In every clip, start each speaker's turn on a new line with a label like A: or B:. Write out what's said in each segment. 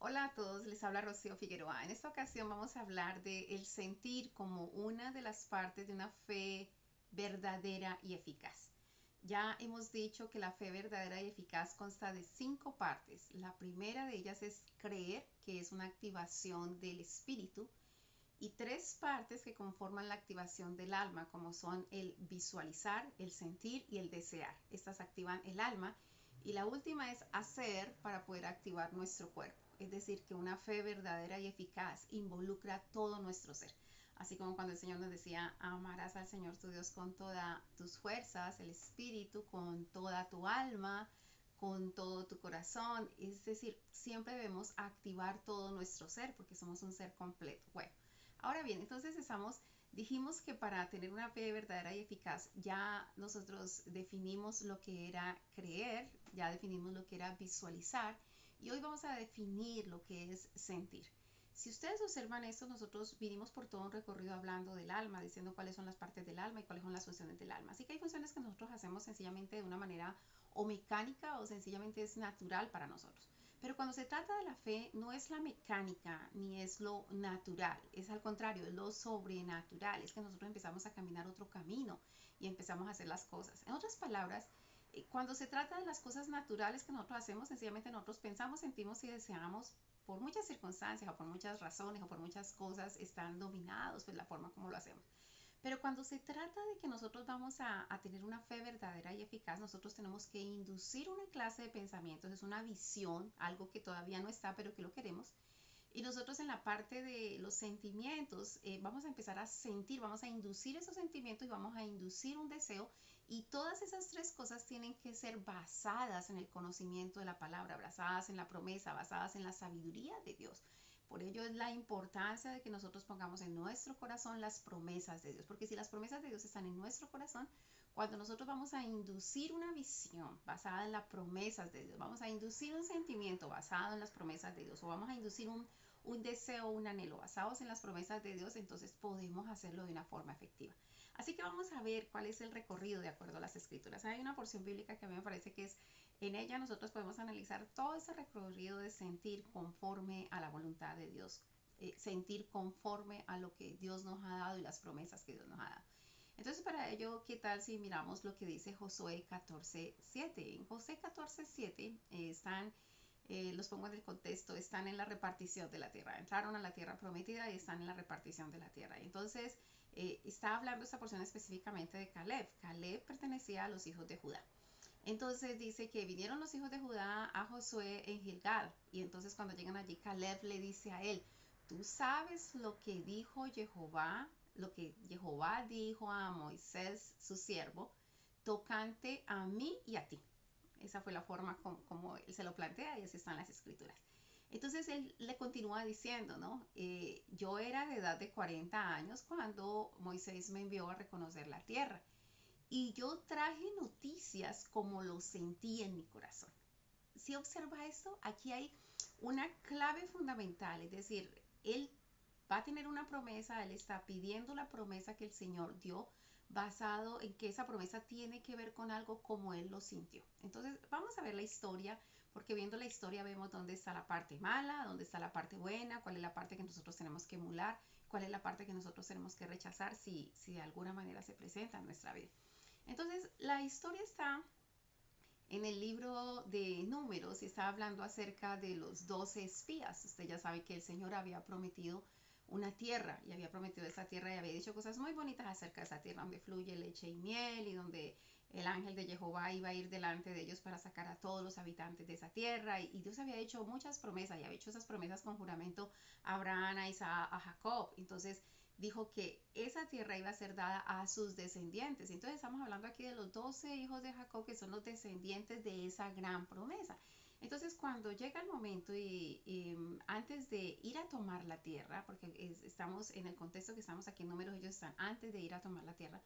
A: Hola a todos, les habla Rocío Figueroa. En esta ocasión vamos a hablar de el sentir como una de las partes de una fe verdadera y eficaz. Ya hemos dicho que la fe verdadera y eficaz consta de 5 partes. La primera de ellas es creer, que es una activación del espíritu, y 3 partes que conforman la activación del alma, como son el visualizar, el sentir y el desear. Estas activan el alma. Y la última es hacer para poder activar nuestro cuerpo. Es decir, que una fe verdadera y eficaz involucra todo nuestro ser. Así como cuando el Señor nos decía, amarás al Señor tu Dios con todas tus fuerzas, el espíritu, con toda tu alma, con todo tu corazón. Es decir, siempre debemos activar todo nuestro ser porque somos un ser completo. Bueno, ahora bien, entonces dijimos que para tener una fe verdadera y eficaz ya nosotros definimos lo que era creer, ya definimos lo que era visualizar y hoy vamos a definir lo que es sentir. Si ustedes observan esto, nosotros vinimos por todo un recorrido hablando del alma, diciendo cuáles son las partes del alma y cuáles son las funciones del alma. Así que hay funciones que nosotros hacemos sencillamente de una manera o mecánica o sencillamente es natural para nosotros. Pero cuando se trata de la fe, no es la mecánica ni es lo natural, es al contrario, es lo sobrenatural, es que nosotros empezamos a caminar otro camino y empezamos a hacer las cosas. En otras palabras, cuando se trata de las cosas naturales que nosotros hacemos, sencillamente nosotros pensamos, sentimos y deseamos por muchas circunstancias o por muchas razones o por muchas cosas están dominados por la forma como lo hacemos. Pero cuando se trata de que nosotros vamos a tener una fe verdadera y eficaz, nosotros tenemos que inducir una clase de pensamientos, es una visión, algo que todavía no está, pero que lo queremos. Y nosotros en la parte de los sentimientos vamos a empezar a sentir, vamos a inducir esos sentimientos y vamos a inducir un deseo. Y todas esas 3 cosas tienen que ser basadas en el conocimiento de la palabra, basadas en la promesa, basadas en la sabiduría de Dios. Por ello es la importancia de que nosotros pongamos en nuestro corazón las promesas de Dios, porque si las promesas de Dios están en nuestro corazón, cuando nosotros vamos a inducir una visión basada en las promesas de Dios, vamos a inducir un sentimiento basado en las promesas de Dios, o vamos a inducir un deseo, un anhelo basados en las promesas de Dios, entonces podemos hacerlo de una forma efectiva. Así que vamos a ver cuál es el recorrido de acuerdo a las escrituras. Hay una porción bíblica que a mí me parece que es en ella nosotros podemos analizar todo ese recorrido de sentir conforme a la voluntad de Dios, sentir conforme a lo que Dios nos ha dado y las promesas que Dios nos ha dado. Entonces, para ello, ¿qué tal si miramos lo que dice Josué 14:7? En Josué 14:7 están, los pongo en el contexto, están en la repartición de la tierra. Entraron a la tierra prometida y están en la repartición de la tierra. Entonces, está hablando esta porción específicamente de Caleb. Caleb pertenecía a los hijos de Judá. Entonces dice que vinieron los hijos de Judá a Josué en Gilgal. Y entonces cuando llegan allí, Caleb le dice a él, tú sabes lo que dijo Jehová, lo que Jehová dijo a Moisés, su siervo, tocante a mí y a ti. Esa fue la forma como él se lo plantea y así están las escrituras. Entonces él le continúa diciendo, ¿no? Yo era de edad de 40 años cuando Moisés me envió a reconocer la tierra y yo traje noticias como lo sentí en mi corazón. Si observa esto, aquí hay una clave fundamental, es decir, él va a tener una promesa, él está pidiendo la promesa que el Señor dio, basado en que esa promesa tiene que ver con algo como él lo sintió. Entonces, vamos a ver la historia, porque viendo la historia vemos dónde está la parte mala, dónde está la parte buena, cuál es la parte que nosotros tenemos que emular, cuál es la parte que nosotros tenemos que rechazar si de alguna manera se presenta en nuestra vida. Entonces, la historia está en el libro de Números y está hablando acerca de los 12 espías. Usted ya sabe que el Señor había prometido una tierra y había prometido esa tierra y había dicho cosas muy bonitas acerca de esa tierra donde fluye leche y miel y donde el ángel de Jehová iba a ir delante de ellos para sacar a todos los habitantes de esa tierra y Dios había hecho muchas promesas y había hecho esas promesas con juramento a Abraham, a Isaac, a Jacob. Entonces dijo que esa tierra iba a ser dada a sus descendientes. Entonces estamos hablando aquí de los 12 hijos de Jacob que son los descendientes de esa gran promesa. Entonces cuando llega el momento y antes de ir a tomar la tierra, porque estamos en el contexto que estamos aquí en Números, ellos están antes de ir a tomar la tierra,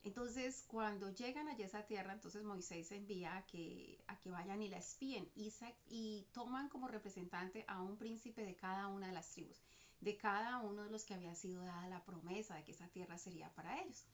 A: entonces, cuando llegan allá a esa tierra, entonces Moisés envía a que vayan y la espíen y toman como representante a un príncipe de cada una de las tribus, de cada uno de los que había sido dada la promesa de que esa tierra sería para ellos.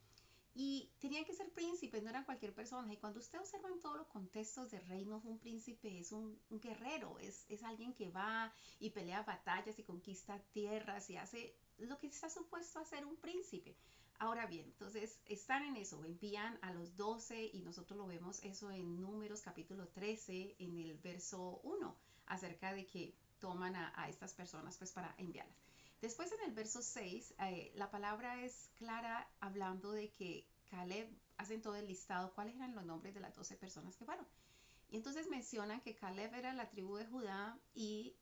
A: Y tenían que ser príncipes, no eran cualquier persona. Y cuando usted observa en todos los contextos de reinos, un príncipe es un guerrero, es alguien que va y pelea batallas y conquista tierras y hace lo que está supuesto a hacer un príncipe. Ahora bien, entonces están en eso, envían a los 12 y nosotros lo vemos eso en Números capítulo 13, en el verso 1, acerca de que toman a estas personas pues para enviarlas. Después en el verso 6, la palabra es clara hablando de que Caleb hacen todo el listado, cuáles eran los nombres de las 12 personas que fueron. Y entonces mencionan que Caleb era la tribu de Judá y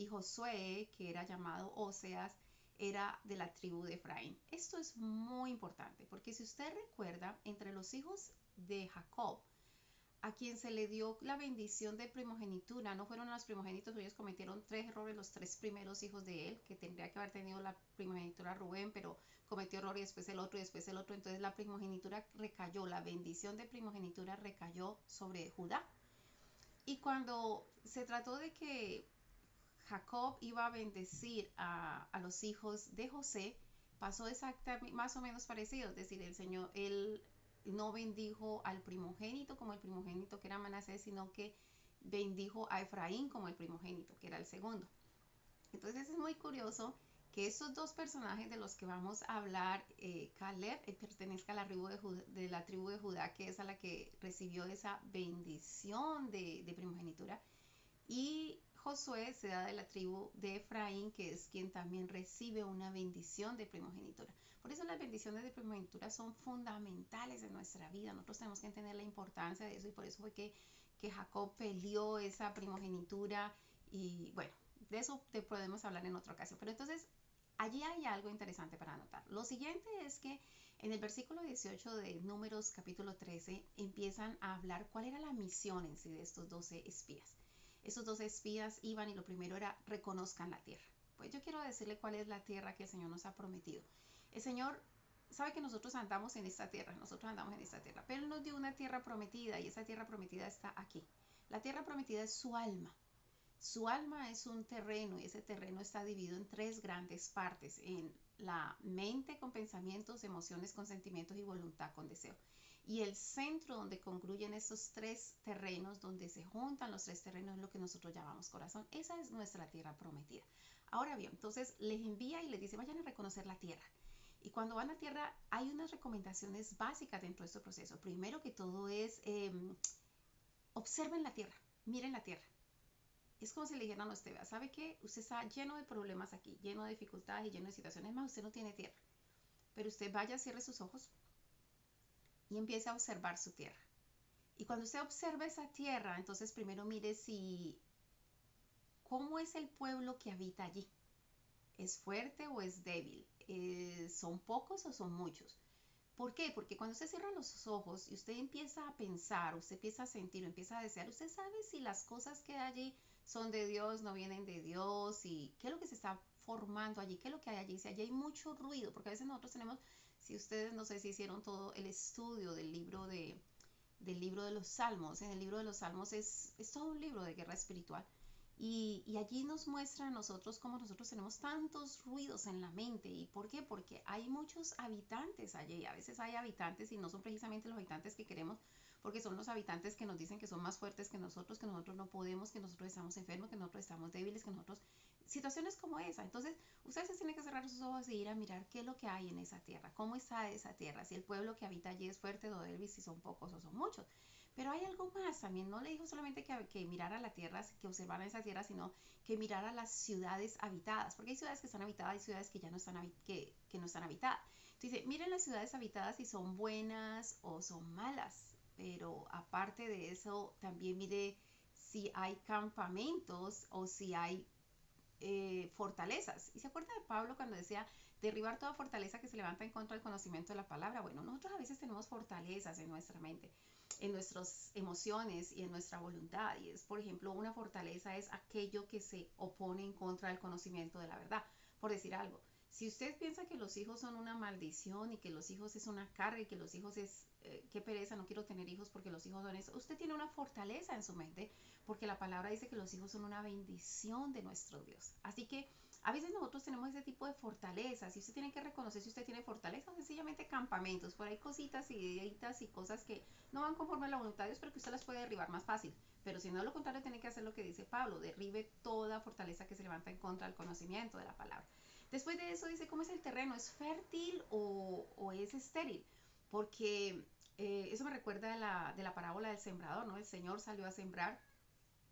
A: Josué, que era llamado Oseas, era de la tribu de Efraín. Esto es muy importante porque si usted recuerda, entre los hijos de Jacob, a quien se le dio la bendición de primogenitura, no fueron los primogénitos, ellos cometieron 3 errores, los 3 primeros hijos de él, que tendría que haber tenido la primogenitura Rubén, pero cometió error y después el otro y después el otro, entonces la primogenitura recayó, la bendición de primogenitura recayó sobre Judá. Y cuando se trató de que Jacob iba a bendecir a los hijos de José, pasó exactamente más o menos parecido, es decir, el Señor, él no bendijo al primogénito como el primogénito que era Manasés, sino que bendijo a Efraín como el primogénito, que era el segundo. Entonces es muy curioso que estos dos personajes de los que vamos a hablar, Caleb, pertenezca a la tribu de Judá, que es a la que recibió esa bendición de primogenitura, y Josué se da de la tribu de Efraín, que es quien también recibe una bendición de primogenitura. Por eso las bendiciones de primogenitura son fundamentales en nuestra vida. Nosotros tenemos que entender la importancia de eso y por eso fue que Jacob peleó esa primogenitura y bueno, de eso te podemos hablar en otra ocasión. Pero entonces allí hay algo interesante para anotar. Lo siguiente es que en el versículo 18 de Números capítulo 13 empiezan a hablar cuál era la misión en sí de estos 12 espías. Esos 12 espías iban y lo primero era reconozcan la tierra. Pues yo quiero decirle cuál es la tierra que el Señor nos ha prometido. El Señor sabe que nosotros andamos en esta tierra, nosotros andamos en esta tierra, pero Él nos dio una tierra prometida y esa tierra prometida está aquí. La tierra prometida es su alma. Su alma es un terreno y ese terreno está dividido en 3 grandes partes, en la mente con pensamientos, emociones con sentimientos y voluntad con deseo. Y el centro donde concluyen estos 3 terrenos, donde se juntan los 3 terrenos, es lo que nosotros llamamos corazón. Esa es nuestra tierra prometida. Ahora bien, entonces les envía y les dice, vayan a reconocer la tierra. Y cuando van a tierra hay unas recomendaciones básicas dentro de este proceso. Primero que todo es, observen la tierra, miren la tierra. Es como si le dijeran a usted, vea, ¿sabe qué? Usted está lleno de problemas aquí, lleno de dificultades y lleno de situaciones. Más, usted no tiene tierra. Pero usted vaya, cierre sus ojos y empiece a observar su tierra. Y cuando usted observa esa tierra, entonces primero mire si cómo es el pueblo que habita allí. ¿Es fuerte o es débil? ¿Son pocos o son muchos? ¿Por qué? Porque cuando usted cierra los ojos y usted empieza a pensar, usted empieza a sentir, empieza a desear, usted sabe si las cosas que hay allí son de Dios, no vienen de Dios, y qué es lo que se está formando allí, qué es lo que hay allí, si allí hay mucho ruido, porque a veces nosotros tenemos, si ustedes no sé si hicieron todo el estudio del libro de los Salmos, en el libro de los Salmos es todo un libro de guerra espiritual. Y allí nos muestra a nosotros cómo nosotros tenemos tantos ruidos en la mente. ¿Y por qué? Porque hay muchos habitantes allí. A veces hay habitantes y no son precisamente los habitantes que queremos, porque son los habitantes que nos dicen que son más fuertes que nosotros no podemos, que nosotros estamos enfermos, que nosotros estamos débiles, que nosotros... Situaciones como esa. Entonces, ustedes se tienen que cerrar sus ojos e ir a mirar qué es lo que hay en esa tierra, cómo está esa tierra, si el pueblo que habita allí es fuerte o débil, si son pocos o son muchos. Pero hay algo más también, no le dijo solamente que mirara la tierra, que observara esa tierra, sino que mirara las ciudades habitadas, porque hay ciudades que están habitadas y ciudades que ya no están, que no están habitadas. Entonces dice, miren las ciudades habitadas si son buenas o son malas, pero aparte de eso, también mire si hay campamentos o si hay fortalezas. ¿Y se acuerda de Pablo cuando decía derribar toda fortaleza que se levanta en contra del conocimiento de la palabra? Bueno, nosotros a veces tenemos fortalezas en nuestra mente, en nuestras emociones y en nuestra voluntad. Y es, por ejemplo, una fortaleza es aquello que se opone en contra del conocimiento de la verdad. Por decir algo, Si usted piensa que los hijos son una maldición y que los hijos es una carga y que los hijos es, qué pereza, no quiero tener hijos porque los hijos son eso, usted tiene una fortaleza en su mente porque la palabra dice que los hijos son una bendición de nuestro Dios. Así que a veces nosotros tenemos ese tipo de fortalezas y usted tiene que reconocer si usted tiene fortaleza o sencillamente campamentos. Por ahí cositas y ideitas y cosas que no van conforme a la voluntad de Dios, pero que usted las puede derribar más fácil. Pero si no, lo contrario, tiene que hacer lo que dice Pablo, derribe toda fortaleza que se levanta en contra del conocimiento de la palabra. Después de eso dice, ¿cómo es el terreno? ¿Es fértil o es estéril? Porque eso me recuerda de la parábola del sembrador, ¿no? El Señor salió a sembrar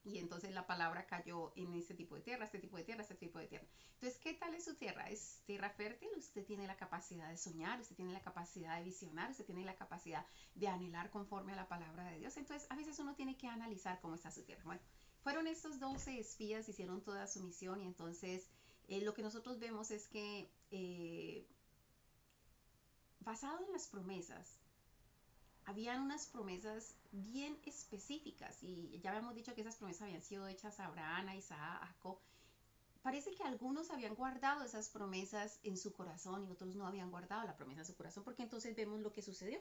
A: y entonces la palabra cayó en este tipo de tierra, este tipo de tierra, este tipo de tierra. Entonces, ¿qué tal es su tierra? ¿Es tierra fértil? Usted tiene la capacidad de soñar, usted tiene la capacidad de visionar, usted tiene la capacidad de anhelar conforme a la palabra de Dios. Entonces, a veces uno tiene que analizar cómo está su tierra. Bueno, fueron estos 12 espías, hicieron toda su misión y entonces lo que nosotros vemos es que basado en las promesas, habían unas promesas bien específicas y ya habíamos dicho que esas promesas habían sido hechas a Abraham, a Isaac, a Jacob. Parece que algunos habían guardado esas promesas en su corazón y otros no habían guardado la promesa en su corazón, porque entonces vemos lo que sucedió.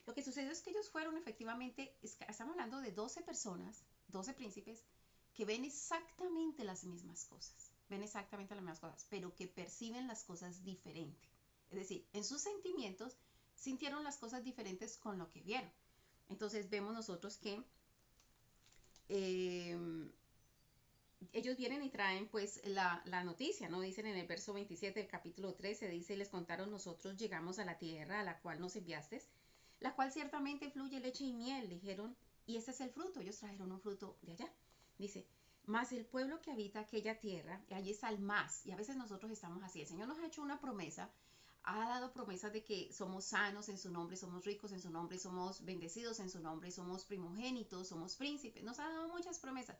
A: Lo que sucedió es que ellos fueron efectivamente, estamos hablando de 12 personas, 12 príncipes, que ven exactamente las mismas cosas, ven exactamente las mismas cosas, pero que perciben las cosas diferente. Es decir, en sus sentimientos sintieron las cosas diferentes con lo que vieron. Entonces vemos nosotros que eh, ellos vienen y traen pues la noticia, ¿no? Dicen en el verso 27 del capítulo 13, dice, les contaron, nosotros llegamos a la tierra a la cual nos enviaste, la cual ciertamente fluye leche y miel, dijeron, y este es el fruto, ellos trajeron un fruto de allá. Dice, más el pueblo que habita aquella tierra, y allí está el más, y a veces nosotros estamos así, el Señor nos ha hecho una promesa, ha dado promesas de que somos sanos en su nombre, somos ricos en su nombre, somos bendecidos en su nombre, somos primogénitos, somos príncipes, nos ha dado muchas promesas.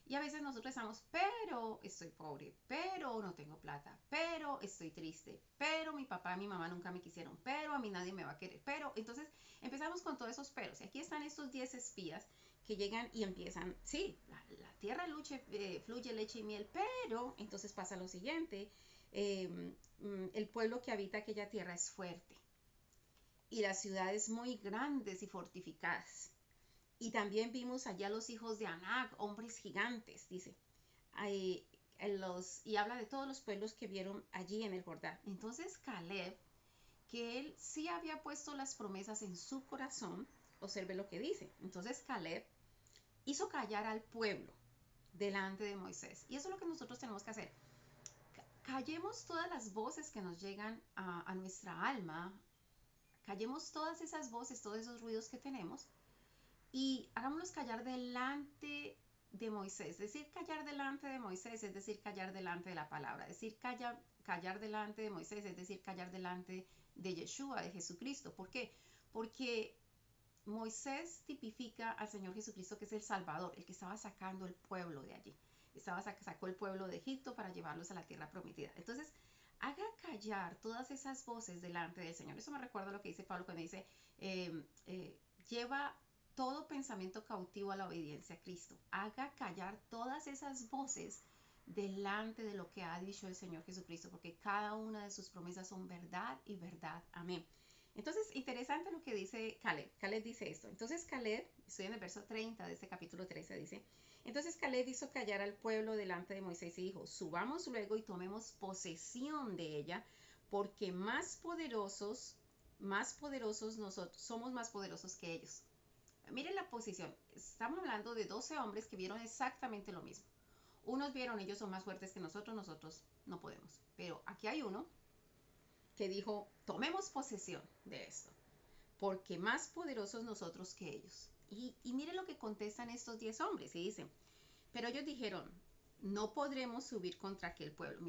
A: Y a veces nosotros estamos, pero estoy pobre, pero no tengo plata, pero estoy triste, pero mi papá y mi mamá nunca me quisieron, pero a mí nadie me va a querer, pero entonces empezamos con todos esos peros. Y aquí están estos 10 espías que llegan y empiezan, sí, la tierra fluye leche y miel, pero entonces pasa lo siguiente, el pueblo que habita aquella tierra es fuerte y las ciudades muy grandes y fortificadas. Y también vimos allá los hijos de Anac, hombres gigantes, dice. Ahí, y habla de todos los pueblos que vieron allí en el Jordán. Entonces Caleb, que él sí había puesto las promesas en su corazón, observe lo que dice. Entonces Caleb hizo callar al pueblo delante de Moisés. Y eso es lo que nosotros tenemos que hacer. Callemos todas las voces que nos llegan a nuestra alma, callemos todas esas voces, todos esos ruidos que tenemos y hagámoslos callar delante de Moisés. Es decir, callar delante de Moisés, es decir, callar delante de la palabra. Es decir, callar delante de Moisés, es decir, callar delante de Yeshua, de Jesucristo. ¿Por qué? Porque Moisés tipifica al Señor Jesucristo, que es el Salvador, el que estaba sacando el pueblo de allí. Sacó el pueblo de Egipto para llevarlos a la tierra prometida. Entonces, haga callar todas esas voces delante del Señor. Eso me recuerda a lo que dice Pablo cuando dice, lleva todo pensamiento cautivo a la obediencia a Cristo. Haga callar todas esas voces delante de lo que ha dicho el Señor Jesucristo, porque cada una de sus promesas son verdad y verdad. Amén. Entonces, interesante lo que dice Caleb. Caleb dice esto. Entonces Caleb, estoy en el verso 30 de este capítulo 13, dice, entonces Caleb hizo callar al pueblo delante de Moisés y dijo, subamos luego y tomemos posesión de ella, porque más poderosos nosotros, somos más poderosos que ellos. Miren la posición. Estamos hablando de 12 hombres que vieron exactamente lo mismo. Unos vieron, ellos son más fuertes que nosotros, nosotros no podemos. Pero aquí hay uno que dijo, tomemos posesión de esto, porque más poderosos nosotros que ellos. Y miren lo que contestan estos 10 hombres y dicen, pero ellos dijeron, no podremos subir contra aquel pueblo.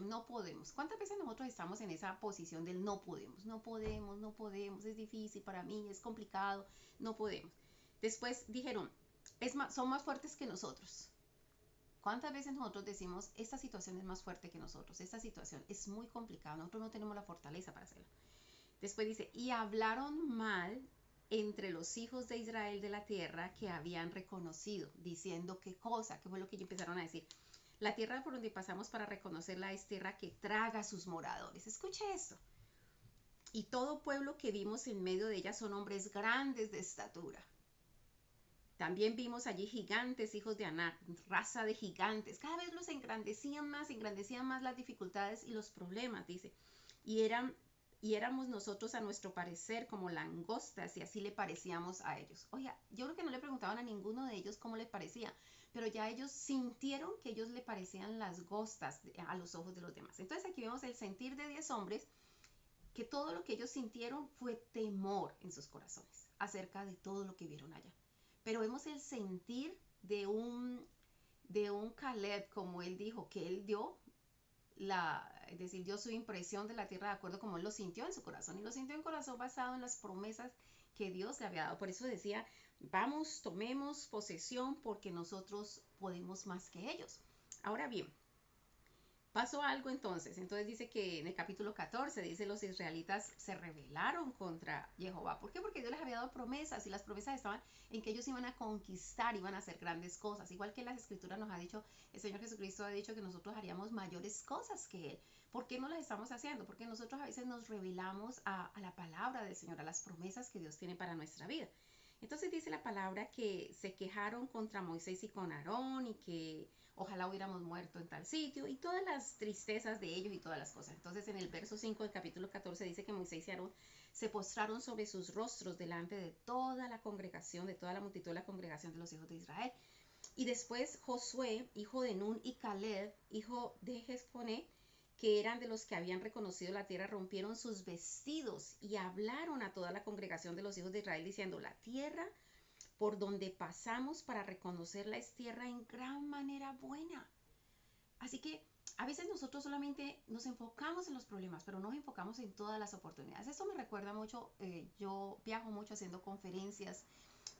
A: No podemos. ¿Cuántas veces nosotros estamos en esa posición del no podemos? No podemos, no podemos, es difícil para mí, es complicado, no podemos. Después dijeron, son más fuertes que nosotros. ¿Cuántas veces nosotros decimos, esta situación es más fuerte que nosotros? Esta situación es muy complicada, nosotros no tenemos la fortaleza para hacerlo. Después dice, y hablaron mal entre los hijos de Israel de la tierra que habían reconocido, diciendo qué cosa, qué fue lo que ellos empezaron a decir. La tierra por donde pasamos para reconocerla es tierra que traga a sus moradores. Escuche esto. Y todo pueblo que vimos en medio de ella son hombres grandes de estatura. También vimos allí gigantes, hijos de Anak, raza de gigantes. Cada vez los engrandecían más las dificultades y los problemas, dice. Y eran y éramos nosotros a nuestro parecer como langostas y así le parecíamos a ellos. Oiga, yo creo que no le preguntaban a ninguno de ellos cómo le parecía, pero ya ellos sintieron que ellos le parecían langostas a los ojos de los demás. Entonces aquí vemos el sentir de 10 hombres, que todo lo que ellos sintieron fue temor en sus corazones acerca de todo lo que vieron allá. Pero vemos el sentir de un Caleb, como él dijo, que él dio es decir, dio su impresión de la tierra de acuerdo como él lo sintió en su corazón. Y lo sintió en corazón basado en las promesas que Dios le había dado. Por eso decía, vamos, tomemos posesión porque nosotros podemos más que ellos. Ahora bien, pasó algo entonces. Entonces dice que en el capítulo 14 dice los israelitas se rebelaron contra Jehová. ¿Por qué? Porque Dios les había dado promesas y las promesas estaban en que ellos iban a conquistar, iban a hacer grandes cosas. Igual que las escrituras nos ha dicho, el Señor Jesucristo ha dicho que nosotros haríamos mayores cosas que Él. ¿Por qué no las estamos haciendo? Porque nosotros a veces nos rebelamos a la palabra del Señor, a las promesas que Dios tiene para nuestra vida. Entonces dice la palabra que se quejaron contra Moisés y con Aarón y que ojalá hubiéramos muerto en tal sitio y todas las tristezas de ellos y todas las cosas. Entonces en el verso 5 del capítulo 14 dice que Moisés y Aarón se postraron sobre sus rostros delante de toda la congregación, de toda la multitud de la congregación de los hijos de Israel. Y después Josué, hijo de Nun, y Caleb, hijo de Jefone, que eran de los que habían reconocido la tierra, rompieron sus vestidos y hablaron a toda la congregación de los hijos de Israel diciendo, la tierra por donde pasamos para reconocerla es tierra en gran manera buena. Así que a veces nosotros solamente nos enfocamos en los problemas, pero no nos enfocamos en todas las oportunidades. Esto me recuerda mucho, yo viajo mucho haciendo conferencias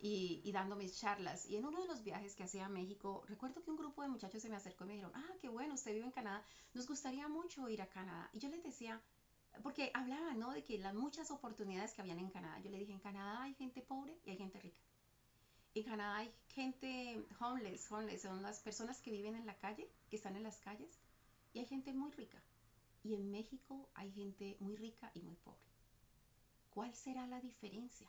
A: y dando mis charlas. Y en uno de los viajes que hacía a México, recuerdo que un grupo de muchachos se me acercó y me dijeron, ah, qué bueno, usted vive en Canadá, nos gustaría mucho ir a Canadá. Y yo les decía, porque hablaban, ¿no? De que las muchas oportunidades que habían en Canadá. Yo le dije, en Canadá hay gente pobre y hay gente rica. En Canadá hay gente homeless son las personas que viven en la calle, que están en las calles, y hay gente muy rica. Y en México hay gente muy rica y muy pobre. ¿Cuál será la diferencia?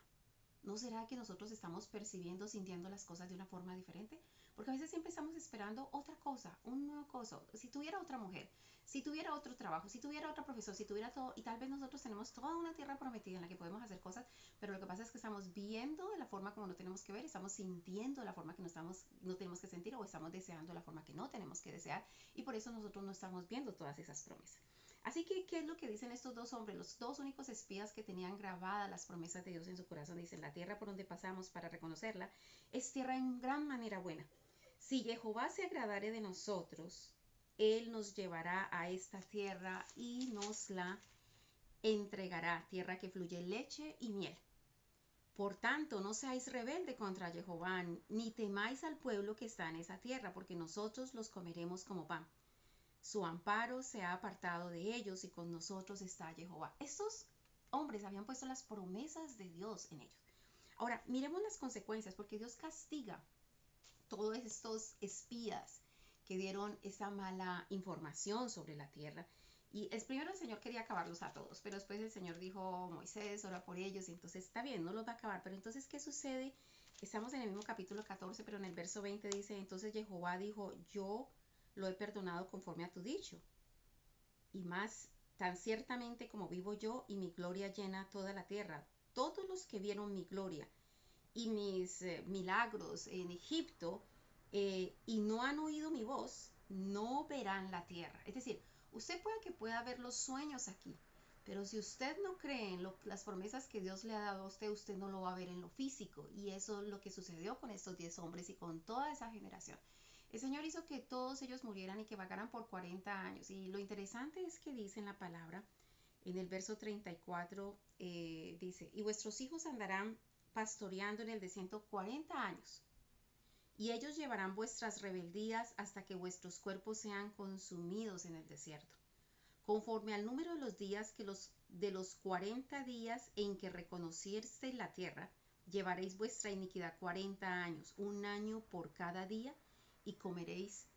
A: ¿No será que nosotros estamos percibiendo, sintiendo las cosas de una forma diferente? Porque a veces siempre estamos esperando otra cosa, una nueva cosa. Si tuviera otra mujer, si tuviera otro trabajo, si tuviera otro profesor, si tuviera todo, y tal vez nosotros tenemos toda una tierra prometida en la que podemos hacer cosas, pero lo que pasa es que estamos viendo de la forma como no tenemos que ver, estamos sintiendo de la forma que no tenemos que sentir o estamos deseando de la forma que no tenemos que desear y por eso nosotros no estamos viendo todas esas promesas. Así que, ¿qué es lo que dicen estos dos hombres? Los dos únicos espías que tenían grabadas las promesas de Dios en su corazón. Dicen, la tierra por donde pasamos para reconocerla es tierra en gran manera buena. Si Jehová se agradare de nosotros, Él nos llevará a esta tierra y nos la entregará, tierra que fluye leche y miel. Por tanto, no seáis rebelde contra Jehová, ni temáis al pueblo que está en esa tierra, porque nosotros los comeremos como pan. Su amparo se ha apartado de ellos y con nosotros está Jehová. Estos hombres habían puesto las promesas de Dios en ellos. Ahora, miremos las consecuencias, porque Dios castiga todos estos espías que dieron esa mala información sobre la tierra. Y es primero el Señor quería acabarlos a todos, pero después el Señor dijo, Moisés, ora por ellos, y entonces está bien, no los va a acabar. Pero entonces, ¿qué sucede? Estamos en el mismo capítulo 14, pero en el verso 20 dice, entonces Jehová dijo, yo lo he perdonado conforme a tu dicho. Y más, tan ciertamente como vivo yo y mi gloria llena toda la tierra. Todos los que vieron mi gloria y mis milagros en Egipto y no han oído mi voz, no verán la tierra. Es decir, usted pueda ver los sueños aquí, pero si usted no cree en las promesas que Dios le ha dado a usted, usted no lo va a ver en lo físico. Y eso es lo que sucedió con estos 10 hombres y con toda esa generación. El Señor hizo que todos ellos murieran y que vagaran por 40 años. Y lo interesante es que dice en la palabra, en el verso 34, dice, y vuestros hijos andarán pastoreando en el desierto 40 años. Y ellos llevarán vuestras rebeldías hasta que vuestros cuerpos sean consumidos en el desierto. Conforme al número de los días de los 40 días en que reconocisteis la tierra, llevaréis vuestra iniquidad 40 años, un año por cada día, y comeréis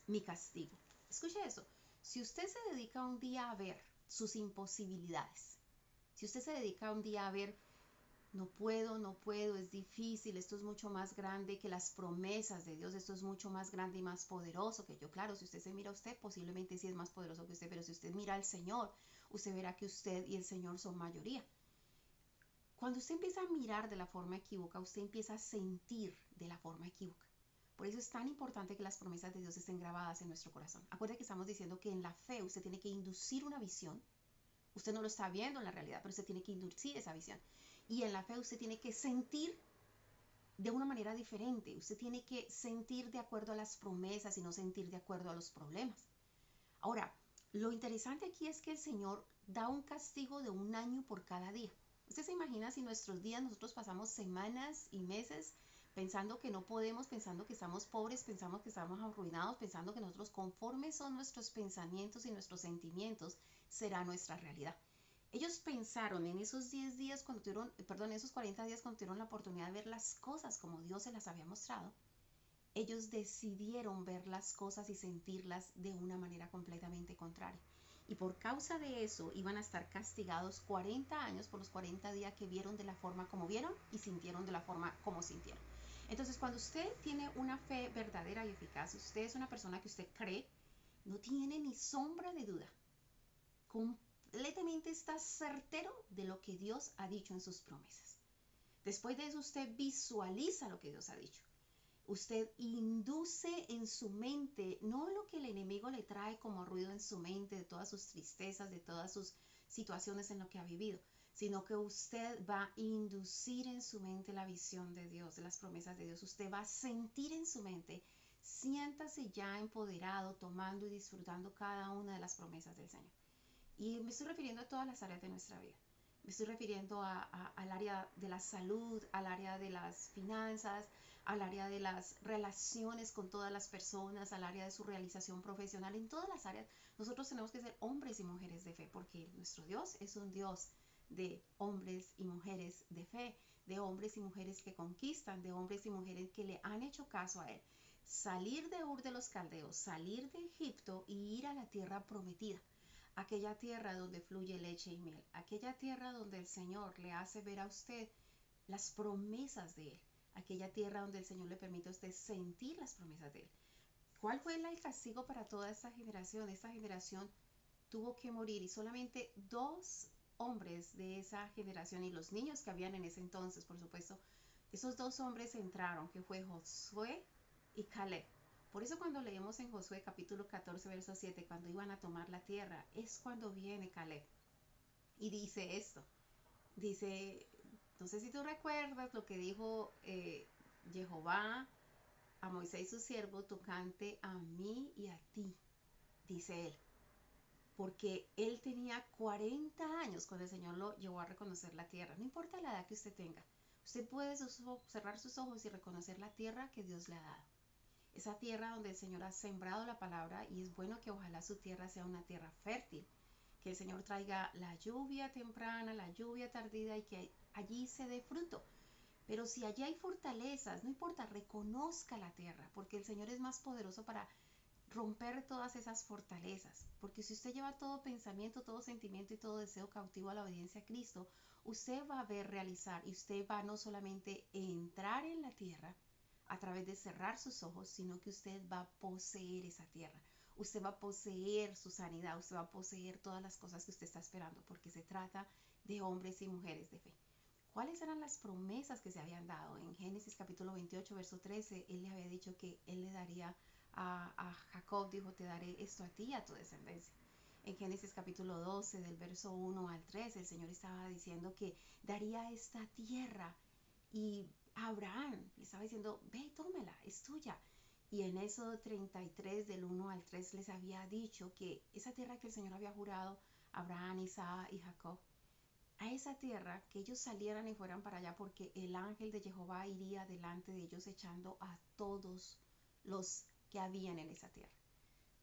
A: mi castigo. Escuche eso. Si usted se dedica un día a ver sus imposibilidades, si usted se dedica un día a ver, no puedo, no puedo, es difícil, esto es mucho más grande que las promesas de Dios, esto es mucho más grande y más poderoso que yo. Claro, si usted se mira a usted, posiblemente sí es más poderoso que usted, pero si usted mira al Señor, usted verá que usted y el Señor son mayoría. Cuando usted empieza a mirar de la forma equívoca, usted empieza a sentir de la forma equívoca. Por eso es tan importante que las promesas de Dios estén grabadas en nuestro corazón. Acuérdate que estamos diciendo que en la fe usted tiene que inducir una visión. Usted no lo está viendo en la realidad, pero usted tiene que inducir esa visión. Y en la fe usted tiene que sentir de una manera diferente. Usted tiene que sentir de acuerdo a las promesas y no sentir de acuerdo a los problemas. Ahora, lo interesante aquí es que el Señor da un castigo de 1 año por cada día. Usted se imagina si nuestros días nosotros pasamos semanas y meses pensando que no podemos, pensando que estamos pobres, pensando que estamos arruinados, pensando que nosotros conforme son nuestros pensamientos y nuestros sentimientos, será nuestra realidad. Ellos pensaron en esos 10 días cuando tuvieron, perdón, esos 40 días cuando tuvieron la oportunidad de ver las cosas como Dios se las había mostrado. Ellos decidieron ver las cosas y sentirlas de una manera completamente contraria. Y por causa de eso iban a estar castigados 40 años por los 40 días que vieron de la forma como vieron y sintieron de la forma como sintieron. Entonces, cuando usted tiene una fe verdadera y eficaz, usted es una persona que usted cree, no tiene ni sombra de duda, completamente está certero de lo que Dios ha dicho en sus promesas. Después de eso, usted visualiza lo que Dios ha dicho. Usted induce en su mente, no lo que el enemigo le trae como ruido en su mente, de todas sus tristezas, de todas sus situaciones en lo que ha vivido, sino que usted va a inducir en su mente la visión de Dios, de las promesas de Dios. Usted va a sentir en su mente, siéntase ya empoderado, tomando y disfrutando cada una de las promesas del Señor. Y me estoy refiriendo a todas las áreas de nuestra vida. Me estoy refiriendo al área de la salud, al área de las finanzas, al área de las relaciones con todas las personas, al área de su realización profesional. En todas las áreas nosotros tenemos que ser hombres y mujeres de fe, porque nuestro Dios es un Dios de hombres y mujeres de fe, de hombres y mujeres que conquistan, de hombres y mujeres que le han hecho caso a Él. Salir de Ur de los Caldeos, salir de Egipto y ir a la tierra prometida, aquella tierra donde fluye leche y miel, aquella tierra donde el Señor le hace ver a usted las promesas de Él, aquella tierra donde el Señor le permite a usted sentir las promesas de Él. ¿Cuál fue el castigo para toda esta generación? Esta generación tuvo que morir y solamente 2 hombres de esa generación y los niños que habían en ese entonces, por supuesto, esos 2 hombres entraron, que fue Josué y Caleb. Por eso cuando leemos en Josué capítulo 14, verso 7, cuando iban a tomar la tierra, es cuando viene Caleb. Y dice esto, dice, no sé si tú recuerdas lo que dijo Jehová a Moisés su siervo, tocante a mí y a ti, dice él. Porque él tenía 40 años cuando el Señor lo llevó a reconocer la tierra. No importa la edad que usted tenga, usted puede cerrar sus ojos y reconocer la tierra que Dios le ha dado. Esa tierra donde el Señor ha sembrado la palabra, y es bueno que ojalá su tierra sea una tierra fértil, que el Señor traiga la lluvia temprana, la lluvia tardía y que allí se dé fruto. Pero si allí hay fortalezas, no importa, reconozca la tierra, porque el Señor es más poderoso para romper todas esas fortalezas. Porque si usted lleva todo pensamiento, todo sentimiento y todo deseo cautivo a la obediencia a Cristo, usted va a ver realizar y usted va no solamente entrar en la tierra a través de cerrar sus ojos, sino que usted va a poseer esa tierra. Usted va a poseer su sanidad, usted va a poseer todas las cosas que usted está esperando, porque se trata de hombres y mujeres de fe. ¿Cuáles eran las promesas que se habían dado? En Génesis capítulo 28, verso 13, él le había dicho que él le daría a Jacob, dijo, te daré esto a ti y a tu descendencia. En Génesis capítulo 12, del verso 1 al 3, el Señor estaba diciendo que daría esta tierra, y a Abraham le estaba diciendo, ve y tómela, es tuya. Y en Éxodo 33, del 1 al 3, les había dicho que esa tierra que el Señor había jurado a Abraham, Isaac y Jacob, a esa tierra, que ellos salieran y fueran para allá, porque el ángel de Jehová iría delante de ellos echando a todos los que habían en esa tierra.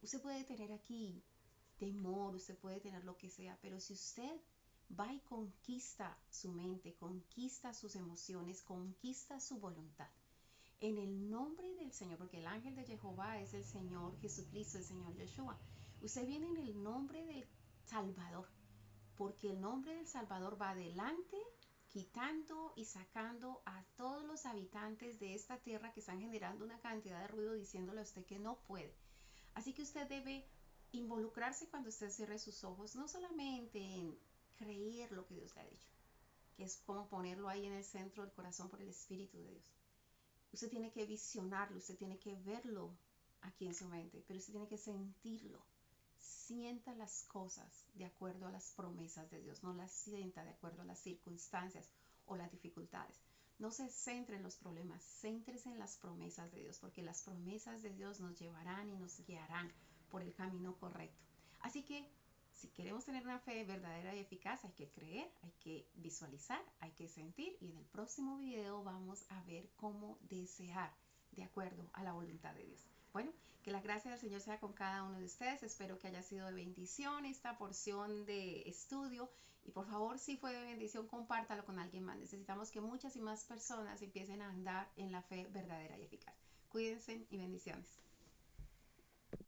A: Usted puede tener aquí temor, usted puede tener lo que sea, pero si usted va y conquista su mente, conquista sus emociones, conquista su voluntad, en el nombre del Señor, porque el ángel de Jehová es el Señor Jesucristo, el Señor Yeshua. Usted viene en el nombre del Salvador, porque el nombre del Salvador va adelante, quitando y sacando a todos los habitantes de esta tierra que están generando una cantidad de ruido diciéndole a usted que no puede. Así que usted debe involucrarse cuando usted cierre sus ojos, no solamente en creer lo que Dios le ha dicho, que es como ponerlo ahí en el centro del corazón por el Espíritu de Dios. Usted tiene que visionarlo, usted tiene que verlo aquí en su mente, pero usted tiene que sentirlo. Sienta las cosas de acuerdo a las promesas de Dios, no las sienta de acuerdo a las circunstancias o las dificultades. No se centre en los problemas, céntrese en las promesas de Dios, porque las promesas de Dios nos llevarán y nos guiarán por el camino correcto. Así que si queremos tener una fe verdadera y eficaz, hay que creer, hay que visualizar, hay que sentir, y en el próximo video vamos a ver cómo desear de acuerdo a la voluntad de Dios. Bueno, que la gracia del Señor sea con cada uno de ustedes. Espero que haya sido de bendición esta porción de estudio. Y por favor, si fue de bendición, compártalo con alguien más. Necesitamos que muchas y más personas empiecen a andar en la fe verdadera y eficaz. Cuídense y bendiciones.